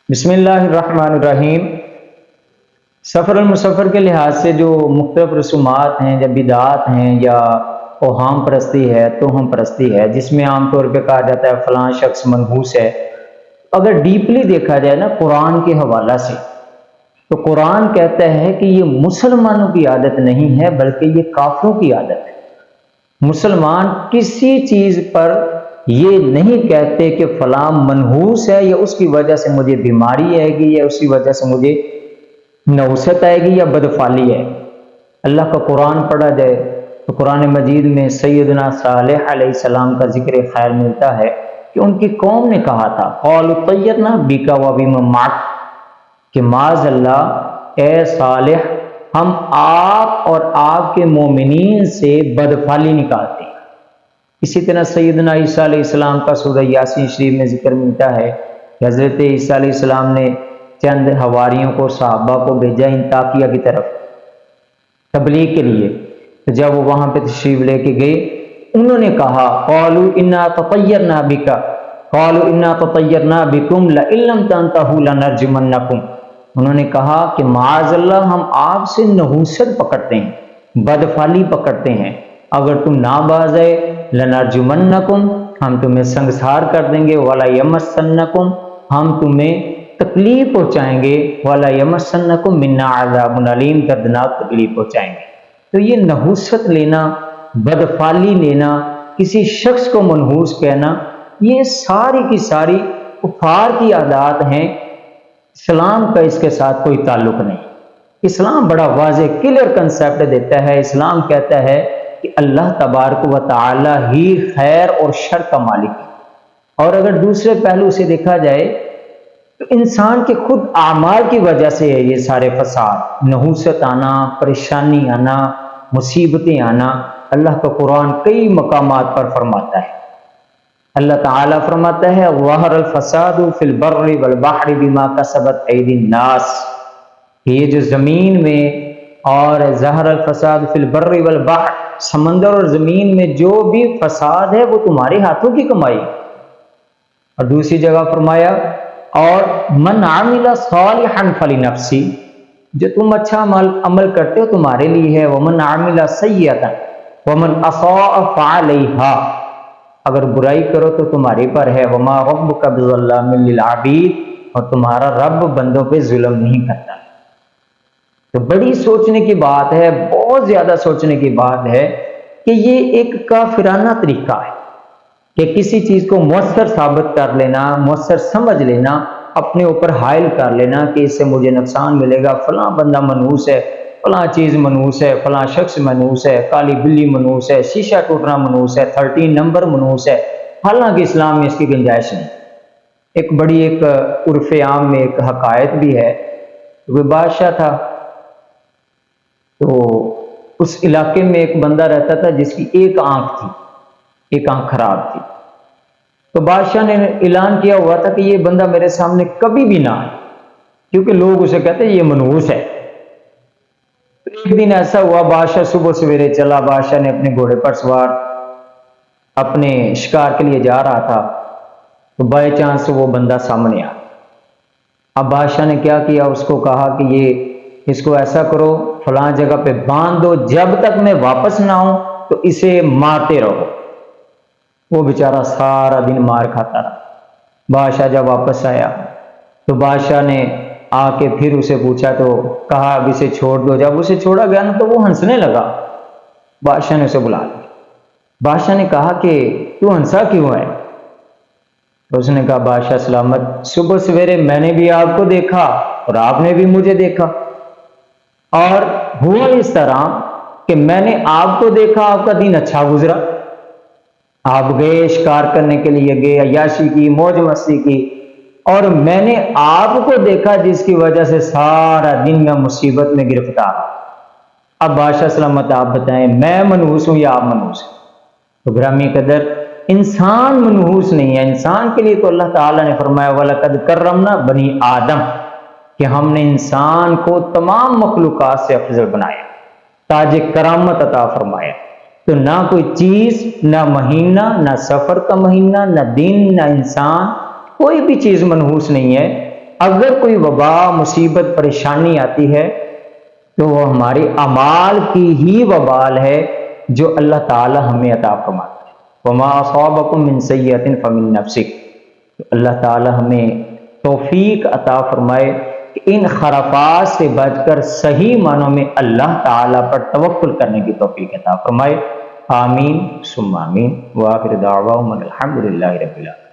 بسم اللہ الرحمن الرحیم۔ سفر المسافر کے لحاظ سے جو مختلف رسومات ہیں یا بدعات ہیں یا اوہام پرستی ہے، توہم پرستی ہے، جس میں عام طور پہ کہا جاتا ہے فلاں شخص منحوس ہے، اگر ڈیپلی دیکھا جائے نا قرآن کے حوالہ سے، تو قرآن کہتا ہے کہ یہ مسلمانوں کی عادت نہیں ہے بلکہ یہ کافروں کی عادت ہے۔ مسلمان کسی چیز پر یہ نہیں کہتے کہ فلاں منحوس ہے یا اس کی وجہ سے مجھے بیماری آئے گی یا اس کی وجہ سے مجھے نوست آئے گی یا بدفعلی ہے۔ اللہ کا قرآن پڑھا جائے تو قرآن مجید میں سیدنا صالح علیہ السلام کا ذکر خیر ملتا ہے کہ ان کی قوم نے کہا تھا قالوا طیرنا بک وبمن معک، کہ معاذ اللہ اے صالح ہم آپ اور آپ کے مومنین سے بدفعلی نکالتے ہیں۔ اسی طرح سیدنا عیسیٰ علیہ السلام کا سورہ یاسین شریف میں ذکر ملتا ہے کہ حضرت عیسیٰ علیہ السلام نے چند حواریوں کو، صحابہ کو بھیجا انطاکیہ کی طرف تبلیغ کے لیے۔ تو جب وہ وہاں پہ تشریف لے کے گئے، انہوں نے کہا قالوا انا تطیرنا بک قالوا انا تطیرنا بکم لئن لم تنتہوا لنرجمنکم، انہوں نے کہا کہ معاذ اللہ ہم آپ سے نحوست پکڑتے ہیں، بدفعلی پکڑتے ہیں، اگر تم نہ باز آئے لنرجمنکم، ہم تمہیں سنگسار کر دیں گے، ولا یمسنکم، ہم تمہیں تکلیف پہنچائیں گے، ولا یمسنکم منا عذاب علیم، دردناک تکلیف پہنچائیں گے۔ تو یہ نحوست لینا، بدفعلی لینا، کسی شخص کو منحوس کہنا، یہ ساری کی ساری کفار کی عادات ہیں۔ اسلام کا اس کے ساتھ کوئی تعلق نہیں۔ اسلام بڑا واضح کلیئر کنسیپٹ دیتا ہے۔ اسلام کہتا ہے کہ اللہ تبارک و تعالی ہی خیر اور شر کا مالک ہے، اور اگر دوسرے پہلو سے دیکھا جائے تو انسان کے خود اعمال کی وجہ سے ہے یہ سارے فساد، نحوست آنا، پریشانی آنا، مصیبتیں آنا۔ اللہ کا قرآن کئی مقامات پر فرماتا ہے، اللہ تعالیٰ فرماتا ہے ظہر الفساد فی البر والبحر بما کسبت ایدی الناس، یہ جو زمین میں، اور ظہر الفساد فی البر والبحر، سمندر اور زمین میں جو بھی فساد ہے وہ تمہارے ہاتھوں کی کمائی۔ اور دوسری جگہ فرمایا اور من عمل صالحا فلنفسی، جو تم اچھا عمل کرتے ہو تمہارے لیے ہے، ومن عمل سیئتا ومن اساء فعلیہا، اگر برائی کرو تو تمہارے پر ہے، وما ربک بظلام للعبید، اور تمہارا رب بندوں پہ ظلم نہیں کرتا۔ تو بڑی سوچنے کی بات ہے، بہت زیادہ سوچنے کی بات ہے کہ یہ ایک کافرانہ طریقہ ہے کہ کسی چیز کو مؤثر ثابت کر لینا، مؤثر سمجھ لینا، اپنے اوپر حائل کر لینا کہ اس سے مجھے نقصان ملے گا، فلاں بندہ منحوس ہے، فلاں چیز منحوس ہے، فلاں شخص منحوس ہے، کالی بلی منحوس ہے، شیشہ ٹوٹنا منحوس ہے، 13 نمبر منحوس ہے، حالانکہ اسلام میں اس کی گنجائش نہیں۔ ایک بڑی ایک عرف عام میں ایک حقائق بھی ہے، وہ بادشاہ تھا، تو اس علاقے میں ایک بندہ رہتا تھا جس کی ایک آنکھ تھی، ایک آنکھ خراب تھی۔ تو بادشاہ نے اعلان کیا ہوا تھا کہ یہ بندہ میرے سامنے کبھی بھی نہ آئے، کیونکہ لوگ اسے کہتے ہیں یہ منحوس ہے۔ ایک دن ایسا ہوا، بادشاہ صبح سویرے چلا، بادشاہ نے اپنے گھوڑے پر سوار اپنے شکار کے لیے جا رہا تھا، تو بائی چانس وہ بندہ سامنے آ۔ اب بادشاہ نے کیا کیا، اس کو کہا کہ اس کو ایسا کرو، فلاں جگہ پہ باندھ دو، جب تک میں واپس نہ آؤں تو اسے مارتے رہو۔ وہ بیچارہ سارا دن مار کھاتا رہا۔ بادشاہ جب واپس آیا تو بادشاہ نے آ کے پھر اسے پوچھا، تو کہا اب اسے چھوڑ دو۔ جب اسے چھوڑا گیا نا تو وہ ہنسنے لگا۔ بادشاہ نے اسے بلا لیا۔ بادشاہ نے کہا کہ تو ہنسا کیوں ہے؟ تو اس نے کہا بادشاہ سلامت، صبح سویرے میں نے بھی آپ کو دیکھا اور آپ نے بھی مجھے دیکھا، اور ہوا اس طرح کہ میں نے آپ کو دیکھا، آپ کا دن اچھا گزرا، آپ گئے شکار کرنے کے لیے، گئے عیاشی کی، موج مستی کی، اور میں نے آپ کو دیکھا جس کی وجہ سے سارا دن میں مصیبت میں گرفتار۔ اب بادشاہ سلامت آپ بتائیں میں منحوس ہوں یا آپ منحوس ہیں؟ تو گرامی قدر انسان منحوس نہیں ہے۔ انسان کے لیے تو اللہ تعالیٰ نے فرمایا وَلَقَدْ كَرَّمْنَا بَنِي آدم، کہ ہم نے انسان کو تمام مخلوقات سے افضل بنایا، تاج کرامت عطا فرمایا۔ تو نہ کوئی چیز، نہ مہینہ، نہ سفر کا مہینہ، نہ دن، نہ انسان، کوئی بھی چیز منحوس نہیں ہے۔ اگر کوئی وبا مصیبت پریشانی آتی ہے تو وہ ہماری اعمال کی ہی وبال ہے جو اللہ تعالی ہمیں عطا فرماتا ہے۔ وما اصابکم من سیئۃ فمن نفسک، تو اللہ تعالی ہمیں توفیق عطا فرمائے کہ ان خرافات سے بچ کر صحیح معنوں میں اللہ تعالی پر توکل کرنے کی توفیق عطا فرمائے۔ آمین ثم آمین، وآخر دعواہم الحمد للہ رب العالمین۔